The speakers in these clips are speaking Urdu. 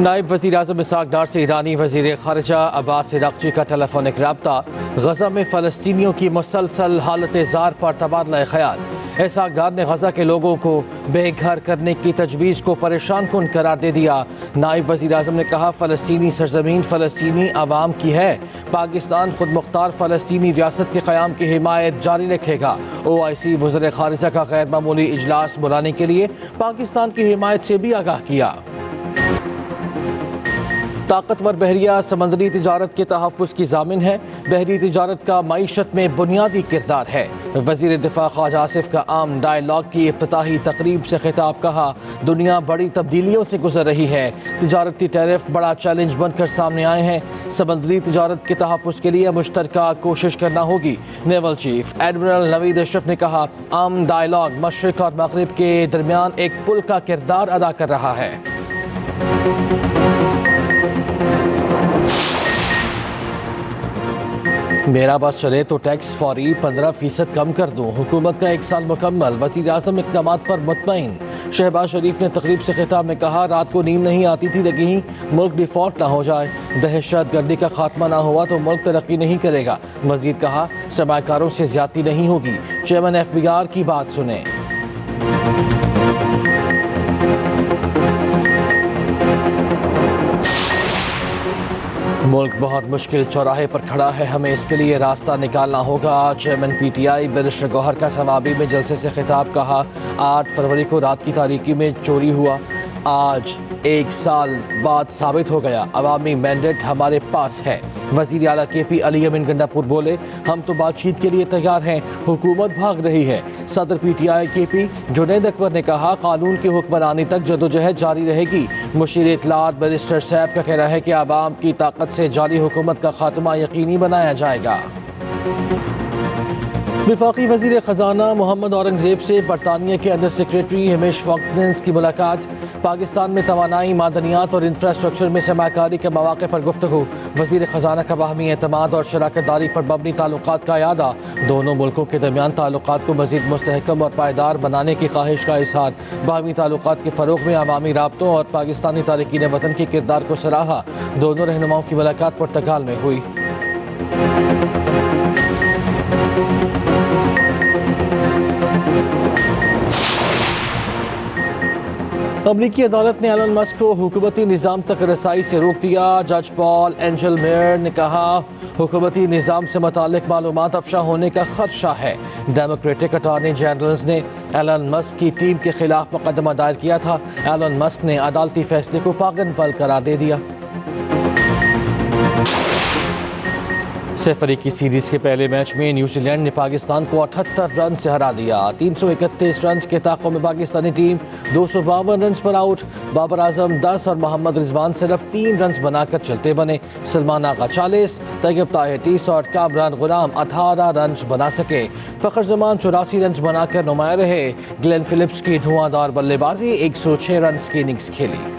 نائب وزیر اعظم اسحاق ڈار سے ایرانی وزیر خارجہ عباس عراقچی کا ٹیلیفونک رابطہ، غزہ میں فلسطینیوں کی مسلسل حالت زار پر تبادلہ خیال۔ اسحاق ڈار نے غزہ کے لوگوں کو بے گھر کرنے کی تجویز کو پریشان کن قرار دے دیا۔ نائب وزیر اعظم نے کہا فلسطینی سرزمین فلسطینی عوام کی ہے، پاکستان خود مختار فلسطینی ریاست کے قیام کی حمایت جاری رکھے گا۔ OIC وزیر خارجہ کا غیر معمولی اجلاس بلانے کے لیے پاکستان کی حمایت سے بھی آگاہ کیا۔ طاقتور بحریہ سمندری تجارت کے تحفظ کی ضامن ہے۔ بحری تجارت کا معیشت میں بنیادی کردار ہے۔ وزیر دفاع خواجہ آصف کا عام ڈائیلاگ کی افتتاحی تقریب سے خطاب، کہا دنیا بڑی تبدیلیوں سے گزر رہی ہے، تجارتی ٹیرف بڑا چیلنج بن کر سامنے آئے ہیں، سمندری تجارت کے تحفظ کے لیے مشترکہ کوشش کرنا ہوگی۔ نیول چیف ایڈمرل نوید اشرف نے کہا عام ڈائیلاگ مشرق اور مغرب کے درمیان ایک پل کا کردار ادا کر رہا ہے۔ میرا بس چلے تو ٹیکس فوری 15% کم کر دوں، حکومت کا 1 سال مکمل، وزیر اعظم اقدامات پر مطمئن۔ شہباز شریف نے تقریب سے خطاب میں کہا رات کو نیند نہیں آتی تھی کہیں ملک ڈیفالٹ نہ ہو جائے، دہشت گردی کا خاتمہ نہ ہوا تو ملک ترقی نہیں کرے گا۔ مزید کہا سرمایہ کاروں سے زیادتی نہیں ہوگی، چیئرمین FBR کی بات سنیں۔ ملک بہت مشکل چوراہے پر کھڑا ہے، ہمیں اس کے لیے راستہ نکالنا ہوگا۔ چیئرمین PTI بیرسٹر گوہر کا ثوابی میں جلسے سے خطاب، کہا 8 فروری کو رات کی تاریکی میں چوری ہوا، آج 1 سال بعد ثابت ہو گیا، عوامی مینڈیٹ ہمارے پاس ہے۔ وزیر اعلیٰ KP علی امین گنڈاپور بولے ہم تو بات چیت کے لیے تیار ہیں، حکومت بھاگ رہی ہے۔ صدر PTI KP جنید اکبر نے کہا قانون کی حکمرانی تک جدوجہد جاری رہے گی۔ مشیر اطلاعات بیرسٹر سیف کا کہنا ہے کہ عوام کی طاقت سے جعلی حکومت کا خاتمہ یقینی بنایا جائے گا۔ وفاقی وزیر خزانہ محمد اورنگزیب سے برطانیہ کے انڈر سیکریٹری ہمیش فاکننس کی ملاقات، پاکستان میں توانائی، معدنیات اور انفراسٹرکچر میں سرمایہ کاری کے مواقع پر گفتگو۔ وزیر خزانہ کا باہمی اعتماد اور شراکت داری پر مبنی تعلقات کا اعادہ، دونوں ملکوں کے درمیان تعلقات کو مزید مستحکم اور پائیدار بنانے کی خواہش کا اظہار۔ باہمی تعلقات کے فروغ میں عوامی رابطوں اور پاکستانی تارکین وطن کے کردار کو سراہا۔ دونوں رہنماؤں کی ملاقات پرتگال میں ہوئی۔ امریکی عدالت نے ایلن مسک کو حکومتی نظام تک رسائی سے روک دیا۔ جج پال اینجل میئر نے کہا حکومتی نظام سے متعلق معلومات افشا ہونے کا خدشہ ہے۔ ڈیموکریٹک اٹارنی جنرلز نے ایلن مسک کی ٹیم کے خلاف مقدمہ دائر کیا تھا۔ ایلن مسک نے عدالتی فیصلے کو پاگل پل قرار دے دیا۔ سفری کی سیریز کے پہلے میچ میں نیوزی لینڈ نے پاکستان کو 78 رن سے ہرا دیا۔ 331 رنز کے تعاقب میں پاکستانی ٹیم 252 رنز پر آؤٹ۔ بابر اعظم 10 اور محمد رضوان صرف 3 رنز بنا کر چلتے بنے۔ سلمان آغا 40، طیب طاہر 30 اور کامران غلام 18 رنز بنا سکے۔ فخر زمان 84 رنز بنا کر نمایاں رہے۔ گلین فلپس کی دھواں دار بلے بازی 106 رنز کی اننگز کھیلی۔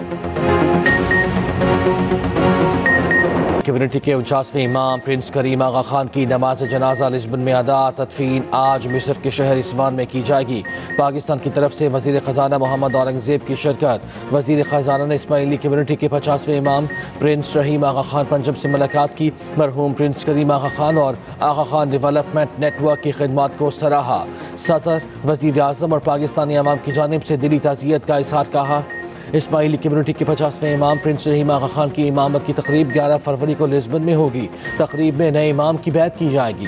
کمیونٹی کے 49ویں امام پرنس کریم آغا خان کی نماز جنازہ لسبن میں ادا، تدفین آج مصر کے شہر عثمان میں کی جائے گی۔ پاکستان کی طرف سے وزیر خزانہ محمد اورنگزیب کی شرکت۔ وزیر خزانہ نے اسماعیلی کمیونٹی کے 50ویں امام پرنس رحیم آغا خان پنجم سے ملاقات کی، مرحوم پرنس کریم آغا خان اور آغا خان ڈیولپمنٹ نیٹ ورک کی خدمات کو سراہا۔ صدر، وزیر اعظم اور پاکستانی عوام کی جانب سے دلی تعزیت کا اظہار، کہا اسماعیلی کمیونٹی کے 50ویں امام پرنس رحیم آغا خان کی امامت کی تقریب 11 فروری کو لسبن میں ہوگی۔ تقریب میں نئے امام کی بیعت کی جائے گی۔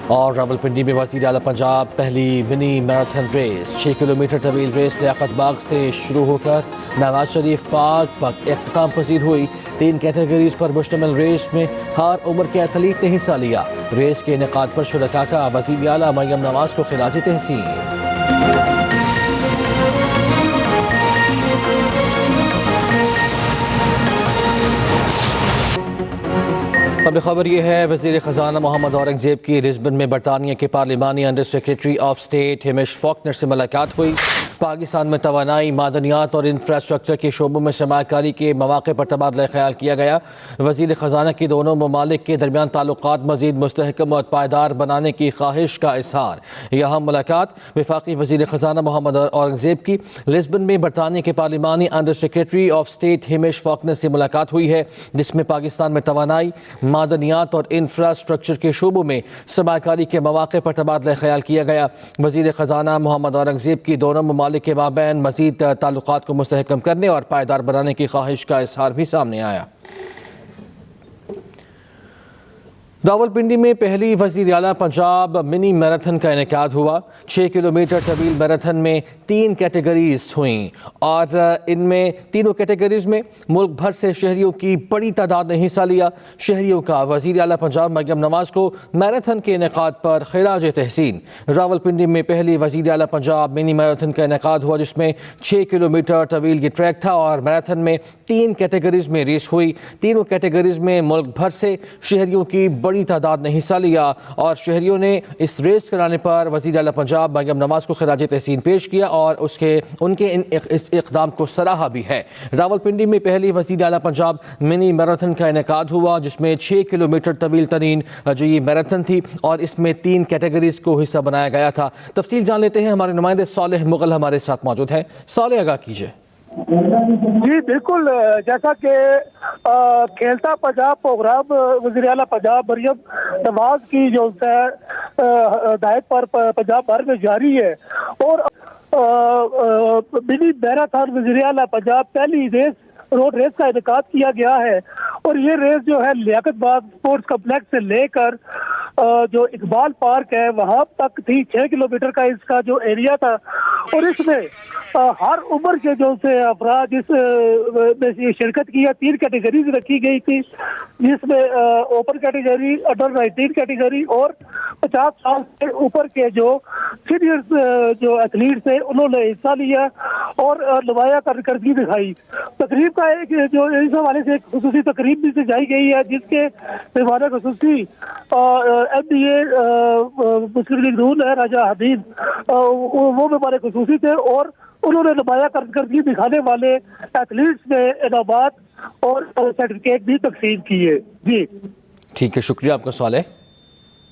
اور راولپنڈی میں وزیر اعلیٰ پنجاب پہلی منی میراتھن ریس 6 کلومیٹر طویل ریس لیاقت باغ سے شروع ہو کر نواز شریف پارک پر اختتام پذیر ہوئی۔ 3 کیٹیگریز پر مشتمل ریس میں ہر عمر کے ایتھلیٹ نے حصہ لیا۔ ریس کے انعقاد پر شرکاء کا وزیر اعلیٰ مریم نواز کو خراج تحسین۔ اب خبر یہ ہے وزیر خزانہ محمد اورنگزیب کی لسبن میں برطانیہ کے پارلیمانی انڈر سیکریٹری آف اسٹیٹ ہمیش فاکنر سے ملاقات ہوئی۔ پاکستان میں توانائی، معدنیات اور انفراسٹرکچر کے شعبوں میں سرمایہ کاری کے مواقع پر تبادلہ خیال کیا گیا۔ وزیر خزانہ کی دونوں ممالک کے درمیان تعلقات مزید مستحکم اور پائیدار بنانے کی خواہش کا اظہار۔ یہاں ملاقات وفاقی وزیر خزانہ محمد اورنگزیب کی لسبن میں برطانیہ کے پارلیمانی انڈر سیکریٹری آف اسٹیٹ ہمیش فاکنر سے ملاقات ہوئی ہے، جس میں پاکستان میں توانائی، معدنیات اور انفراسٹرکچر کے شعبوں میں سرمایہ کاری کے مواقع پر تبادلہ خیال کیا گیا۔ وزیر خزانہ محمد اورنگزیب کی دونوں ممالک کے مابین مزید تعلقات کو مستحکم کرنے اور پائیدار بنانے کی خواہش کا اظہار بھی سامنے آیا۔ راولپنڈی میں پہلی وزیر اعلیٰ پنجاب منی میراتھن کا انعقاد ہوا۔ 6 کلومیٹر طویل میراتھن میں 3 کیٹیگریز ہوئیں اور ان میں تینوں کیٹیگریز میں ملک بھر سے شہریوں کی بڑی تعداد نے حصہ لیا۔ شہریوں کا وزیر اعلیٰ پنجاب مریم نواز کو میراتھن کے انعقاد پر خراج تحسین۔ راولپنڈی میں پہلی وزیر اعلیٰ پنجاب منی میراتھن کا انعقاد ہوا، جس میں 6 کلومیٹر طویل یہ ٹریک تھا اور میراتھن میں 3 کیٹیگریز میں ریس ہوئی۔ تینوں کیٹیگریز میں ملک بھر سے شہریوں کی بڑی تعداد نے حصہ لیا اور شہریوں نے اس ریس کرانے پر وزیر اعلیٰ پنجاب مریم نواز کو خراج تحسین پیش کیا اور ان کے اس اقدام کو سراہا بھی ہے۔ راولپنڈی میں پہلی وزیر اعلیٰ پنجاب منی میراتھن کا انعقاد ہوا، جس میں 6 کلومیٹر طویل ترین جو یہ میراتھن تھی اور اس میں 3 کیٹیگریز کو حصہ بنایا گیا تھا۔ تفصیل جان لیتے ہیں، ہمارے نمائندے صالح مغل ہمارے ساتھ موجود ہیں۔ صالح، آگاہ کیجیے۔ جی بالکل، جیسا کہ کھیلتا پنجاب پروگرام وزیر اعلیٰ پنجاب مریم نواز کی جو ہدایت پر پنجاب بھر میں جاری ہے اور منی میراتھن وزیر اعلیٰ پنجاب پہلی ریس روڈ ریس کا انعقاد کیا گیا ہے اور یہ ریس جو ہے لیاقت باغ اسپورٹس کمپلیکس سے لے کر جو اقبال پارک ہے وہاں تک تھی۔ 6 کلومیٹر کا اس کا جو ایریا تھا اور اس میں ہر عمر کے جو سے افراد اس میں شرکت کی ہے۔ 3 کیٹیگریز رکھی گئی تھی، جس میں اوپن کیٹیگری، انڈر 19 کیٹیگری اور 50 سال سے اوپر کے جو سینئر جو ایتھلیٹس ہیں انہوں نے حصہ لیا اور نمایاں کارکردگی دکھائی۔ تقریب کا ایک جو اس حوالے سے ایک خصوصی تقریب بھی سجائی گئی ہے، جس کے مہمان خصوصی MBA مسلم لیگ نون ہے راجہ حبیب، وہ مہمان خصوصی تھے اور انہوں نے نمایاں کارکردگی دکھانے والے ایتھلیٹس میں انعامات اور سرٹیفکیٹ بھی تقسیم کیے۔ جی ٹھیک ہے، شکریہ آپ کا صالح۔